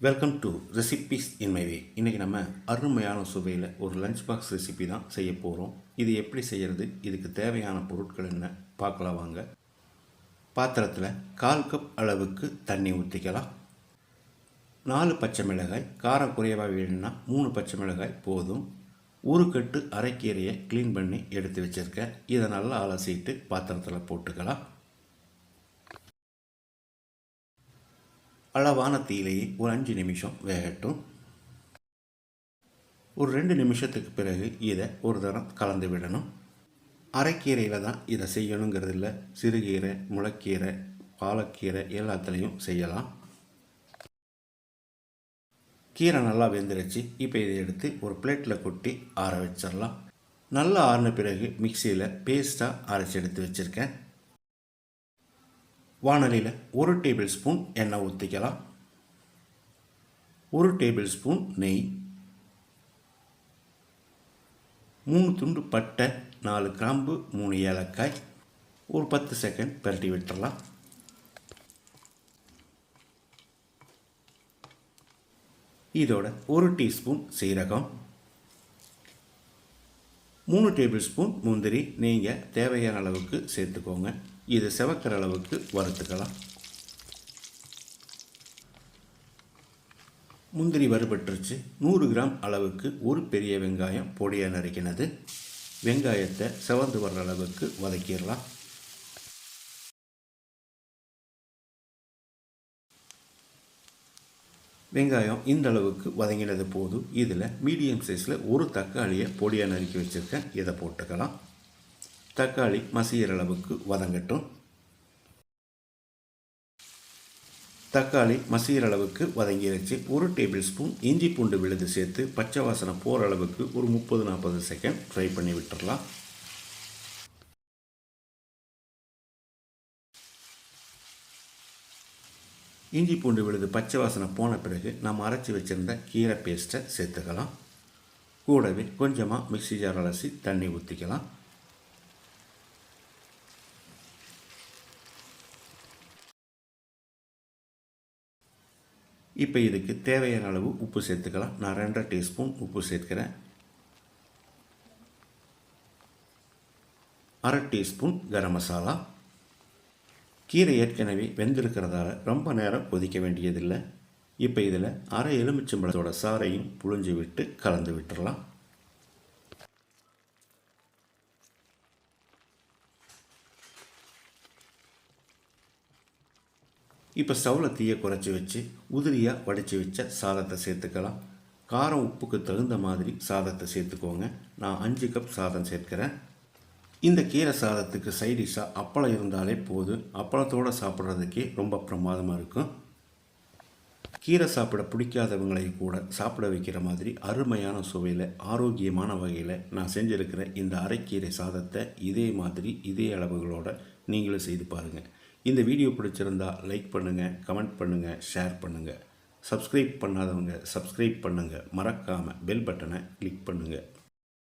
Welcome to recipes in my way. இன்றைக்கி நம்ம அருமையான சுவையில் ஒரு லஞ்ச் பாக்ஸ் ரெசிபி தான் செய்ய போகிறோம். இது எப்படி செய்கிறது, இதுக்கு தேவையான பொருட்கள் என்ன பார்க்கலாம் வாங்க. பாத்திரத்தில் 1/4 கப் அளவுக்கு தண்ணி ஊற்றிக்கலாம். 4 பச்சை மிளகாய், காரம் குறைவாக வேணும்னா 3 பச்சை மிளகாய் போதும். ஒரு கட்டு அரைக்கீரையை க்ளீன் பண்ணி எடுத்து வச்சுருக்கேன். இதை நல்லா அலசிட்டு பாத்திரத்தில் போட்டுக்கலாம். அளவான தீயிலேயே ஒரு 5 நிமிஷம் வேகட்டும். ஒரு 2 நிமிஷத்துக்கு பிறகு இதை ஒரு தரம் கலந்து விடணும். அரைக்கீரையில் தான் இதை செய்யணுங்கிறது இல்லை, சிறுகீரை, முளைக்கீரை, பாலக்கீரை எல்லாத்துலேயும் செய்யலாம். கீரை நல்லா வெந்துருச்சு. இப்போ இதை எடுத்து ஒரு பிளேட்டில் கொட்டி ஆற வச்சிடலாம். நல்லா ஆறின பிறகு மிக்சியில் பேஸ்ட்டாக அரைச்சி எடுத்து வச்சுருக்கேன். வாணலியில் 1 டேபிள் ஸ்பூன் எண்ணெய் ஊற்றிக்கலாம். 1 டேபிள் ஸ்பூன் நெய், 3 துண்டு பட்டை, 4 கிராம்பு, 3 ஏலக்காய், ஒரு 10 செகண்ட் பரட்டி விட்டுறலாம். இதோட 1 டீஸ்பூன் சீரகம், 3 டேபிள் ஸ்பூன் முந்திரி நீங்கள் தேவையான அளவுக்கு சேர்த்துக்கோங்க. இது செவக்கிற அளவுக்கு வறுத்துக்கலாம். முந்திரி வறுபட்டுருச்சு. 100 கிராம் அளவுக்கு ஒரு பெரிய வெங்காயம் பொடியாக நறுக்கினது. வெங்காயத்தை செவந்து வர்ற அளவுக்கு வதக்கிடலாம். வெங்காயம் இந்த அளவுக்கு வதங்கினது போதும். இதில் மீடியம் சைஸில் ஒரு தக்காளியை பொடியாக நறுக்கி வச்சுருக்கேன். இதை போட்டுக்கலாம். தக்காளி மசிகிற அளவுக்கு வதங்கட்டும். தக்காளி மசிகிற அளவுக்கு வதங்கிருச்சு. 1 டேபிள் ஸ்பூன் இஞ்சி பூண்டு விழுது சேர்த்து பச்சை வாசனை போகிற அளவுக்கு ஒரு 30-40 செகண்ட் ஃப்ரை பண்ணி விட்டுடலாம். இஞ்சி பூண்டு விழுது பச்சை வாசனை போன பிறகு நம்ம அரைச்சி வச்சுருந்த கீரை பேஸ்ட்டை சேர்த்துக்கலாம். கூடவே கொஞ்சமாக மிக்ஸி ஜார் அலசி தண்ணி ஊற்றிக்கலாம். இப்போ இதுக்கு தேவையான அளவு உப்பு சேர்த்துக்கலாம். நான் 2.5 டீஸ்பூன் உப்பு சேர்க்கிறேன். 1/2 டீஸ்பூன் கரம் மசாலா. கீரை ஏற்கனவே வெந்திருக்கிறதால ரொம்ப நேரம் கொதிக்க வேண்டியதில்லை. இப்போ இதில் 1/2 எலுமிச்சம்பழத்தோட சாறையும் புழிஞ்சு விட்டு கலந்து விட்டுடலாம். இப்போ ஸ்டவ்வில் தீயை குறைச்சி வச்சு உதிரியாக வடித்து வச்ச சாதத்தை சேர்த்துக்கலாம். காரம் உப்புக்கு தகுந்த மாதிரி சாதத்தை சேர்த்துக்கோங்க. நான் 5 கப் சாதம் சேர்க்கிறேன். இந்த கீரை சாதத்துக்கு சைடிஷாக அப்பளம் இருந்தாலே போதும். அப்பளத்தோடு சாப்பிட்றதுக்கே ரொம்ப பிரமாதமாக இருக்கும். கீரை சாப்பிட பிடிக்காதவங்களை கூட சாப்பிட வைக்கிற மாதிரி அருமையான சுவையில் ஆரோக்கியமான வகையில் நான் செஞ்சுருக்கிற இந்த அரைக்கீரை சாதத்தை இதே மாதிரி இதே அளவுகளோடு நீங்களும் செய்து பாருங்கள். இந்த வீடியோ பிடிச்சிருந்தால் லைக் பண்ணுங்கள், கமெண்ட் பண்ணுங்கள், ஷேர் பண்ணுங்கள். சப்ஸ்கிரைப் பண்ணாதவங்க சப்ஸ்கிரைப் பண்ணுங்கள். மறக்காமல் பெல் பட்டனை கிளிக் பண்ணுங்கள்.